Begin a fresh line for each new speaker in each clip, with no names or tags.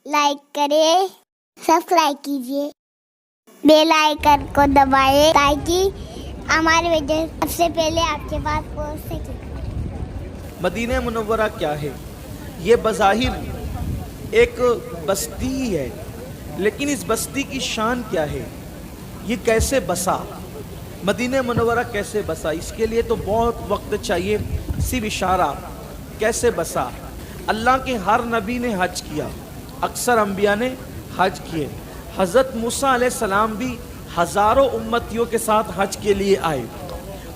Like کریں، subscribe کیجیے، bell icon کو دبائیں تاکہ ہماری ویڈیو سب سے پہلے آپ کے پاس پہنچ سکے۔
مدینہ منورہ کیا ہے؟ یہ بظاہر ایک بستی ہی ہے، لیکن اس بستی کی شان کیا ہے؟ یہ کیسے بسا؟ مدینہ منورہ کیسے بسا؟ اس کے لیے تو بہت وقت چاہیے۔ صرف اشارہ کیسے بسا؟ اللہ کے ہر نبی نے حج کیا، اکثر انبیاء نے حج کیے۔ حضرت موسیٰ علیہ السلام بھی ہزاروں امتیوں کے ساتھ حج کے لیے آئے،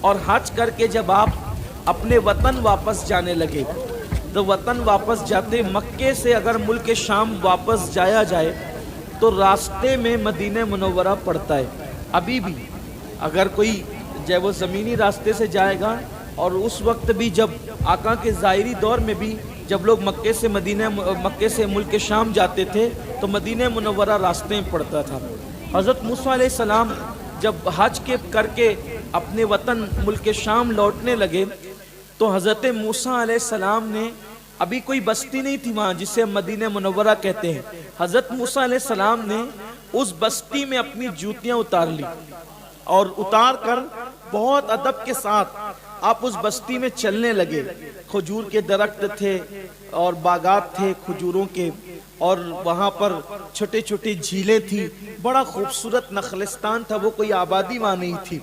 اور حج کر کے جب آپ اپنے وطن واپس جانے لگے تو وطن واپس جاتے مکے سے اگر ملک شام واپس جایا جائے تو راستے میں مدینہ منورہ پڑتا ہے۔ ابھی بھی اگر کوئی جب وہ زمینی راستے سے جائے گا، اور اس وقت بھی جب آقا کے ظاہری دور میں بھی جب لوگ مکے سے ملک شام جاتے تھے تو مدینہ منورہ راستے میں پڑتا تھا۔ حضرت موسیٰ علیہ السلام جب حج کے کر کے اپنے وطن ملک شام لوٹنے لگے تو حضرت موسیٰ علیہ السلام نے، ابھی کوئی بستی نہیں تھی وہاں جسے ہم مدینہ منورہ کہتے ہیں، حضرت موسیٰ علیہ السلام نے اس بستی میں اپنی جوتیاں اتار لی، اور اتار کر بہت ادب کے ساتھ آپ اس بستی میں چلنے لگے۔ کھجور کے درخت تھے اور باغات تھے کھجوروں کے، اور وہاں پر چھوٹے چھوٹے جھیلیں تھی، بڑا خوبصورت نخلستان تھا، وہ کوئی آبادی وہاں نہیں تھی۔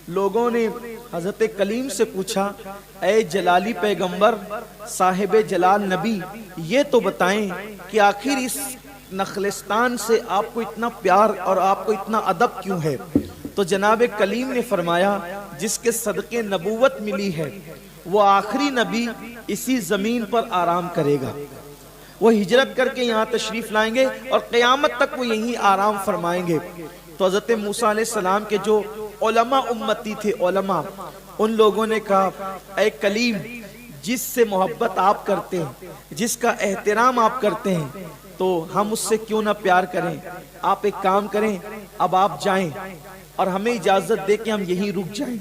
لوگوں نے حضرت کلیم سے پوچھا، اے جلالی پیغمبر، صاحب جلال نبی، یہ تو بتائیں کہ آخر اس نخلستان سے آپ کو اتنا پیار اور آپ کو اتنا ادب کیوں ہے؟ تو جناب کلیم نے فرمایا، جس کے صدقے نبوت ملی ہے وہ آخری نبی اسی زمین پر آرام کرے گا، وہ ہجرت کر کے یہاں تشریف لائیں گے اور قیامت تک وہ یہیں آرام فرمائیں گے۔ تو حضرت موسیٰ علیہ السلام کے جو علماء امتی تھے، علماء، ان لوگوں نے کہا، اے کلیم، جس سے محبت آپ کرتے ہیں، جس کا احترام آپ کرتے ہیں، تو ہم اس سے کیوں نہ پیار کریں؟ آپ ایک کام کریں، اب آپ جائیں اور ہمیں اجازت دے کہ ہم یہیں رک جائیں،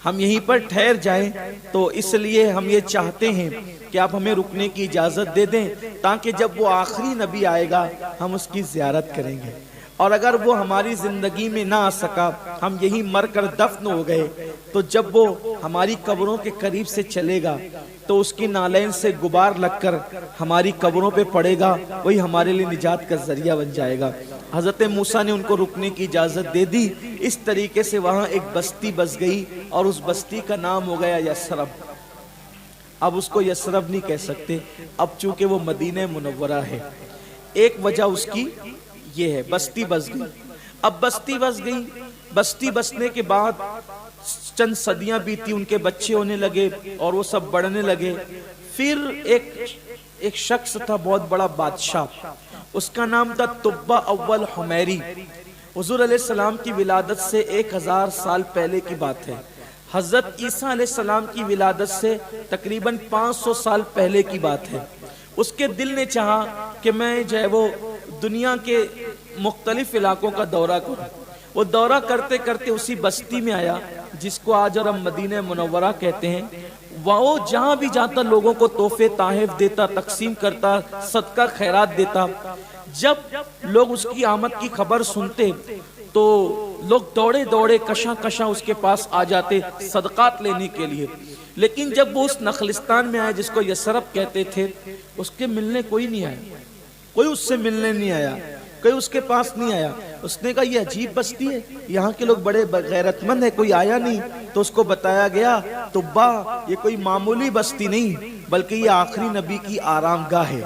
ہم یہیں پر ٹھہر جائیں۔ تو اس لیے ہم یہ چاہتے ہیں کہ آپ ہمیں رکنے کی اجازت دے دیں، تاکہ جب وہ آخری نبی آئے گا ہم اس کی زیارت کریں گے، اور اگر وہ ہماری زندگی میں نہ آ سکا، ہم یہیں مر کر دفن ہو گئے، تو جب وہ ہماری قبروں کے قریب سے چلے گا تو اس کی نالین سے غبار لگ کر ہماری قبروں پہ پڑے گا، وہی ہمارے لیے نجات کا ذریعہ بن جائے گا۔ حضرت موسیٰ نے ان کو رکنے کی اجازت دے دی۔ اس طریقے سے وہاں ایک بستی بس گئی، اور اس بستی کا نام ہو گیا یثرب۔ اب اس کو یثرب نہیں کہہ سکتے، اب چونکہ وہ مدینہ منورہ ہے۔ ایک وجہ اس کی یہ ہے، بستی بس گئی۔ اب بستی بس گئی، بستی بسنے کے بعد چند صدیاں بیتی، ان کے بچے ہونے لگے اور وہ سب بڑھنے لگے۔ پھر ایک شخص تھا، بہت بڑا بادشاہ، اس کا نام تھا تبع اول حمیری۔ حضور علیہ السلام کی ولادت سے 1000 سال پہلے کی بات ہے۔ حضرت عیسیٰ علیہ السلام کی ولادت سے تقریباً 500 سال پہلے کی بات ہے۔ اس کے دل نے چاہا کہ میں جو ہے وہ دنیا کے مختلف علاقوں کا دورہ کروں۔ وہ دورہ کرتے کرتے اسی بستی میں آیا جس کو آج اور ہم مدینہ منورہ کہتے ہیں۔ وہ جہاں بھی جاتا لوگوں کو تحفے تحائف دیتا، تقسیم کرتا، صدقہ خیرات دیتا۔ جب لوگ اس کی آمد کی خبر سنتے تو لوگ دوڑے دوڑے کشاں کشاں اس کے پاس آ جاتے صدقات لینے کے لیے۔ لیکن جب وہ اس نخلستان میں آئے جس کو یثرب کہتے تھے، اس کے ملنے کوئی نہیں آیا، کوئی اس سے ملنے نہیں آیا، کوئی اس کے پاس نہیں آیا۔ اس نے کہا یہ عجیب بستی ہے، یہاں کے لوگ بڑے غیرت مند ہیں، کوئی آیا نہیں۔ تو اس کو بتایا گیا، تبا، یہ کوئی معمولی بستی نہیں بلکہ یہ آخری نبی کی آرام گاہ ہے،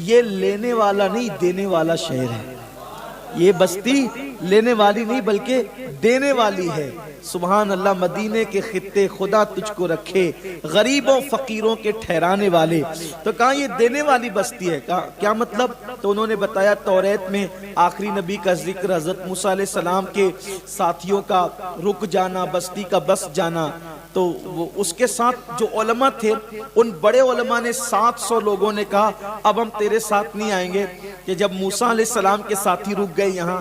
یہ لینے والا نہیں دینے والا شہر ہے۔ یہ بستی لینے والی نہیں بلکہ دینے والی ہے۔ سبحان اللہ، مدینے کے خطے خدا تجھ کو رکھے، غریبوں فقیروں کے ٹھہرانے والے۔ تو کہا یہ دینے والی بستی ہے۔ کہا کیا مطلب؟ تو انہوں نے بتایا، توریت میں آخری نبی کا ذکر، حضرت موسیٰ علیہ السلام کے ساتھیوں کا رک جانا، بستی کا بس جانا۔ تو وہ اس کے ساتھ جو علماء تھے، ان بڑے علماء نے 700 لوگوں نے کہا اب ہم تیرے ساتھ نہیں آئیں گے، کہ جب موسیٰ علیہ السلام کے ساتھی رک گئے یہاں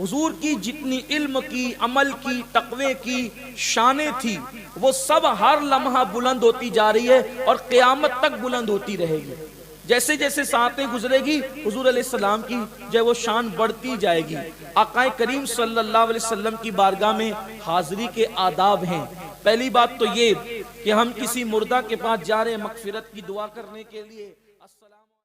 حضور کی جتنی علم کی، عمل کی، تقوی کی شانیں تھی، وہ سب ہر لمحہ بلند ہوتی جا رہی ہے اور قیامت تک بلند ہوتی رہے گی۔ جیسے جیسے ساعتیں گزرے گی حضور علیہ السلام کی جو وہ شان بڑھتی جائے گی۔ آقا کریم صلی اللہ علیہ وسلم کی بارگاہ میں حاضری کے آداب ہیں۔ پہلی بات تو یہ کہ ہم کسی مردہ کے پاس جا رہے ہیں مغفرت کی دعا کرنے کے لیے،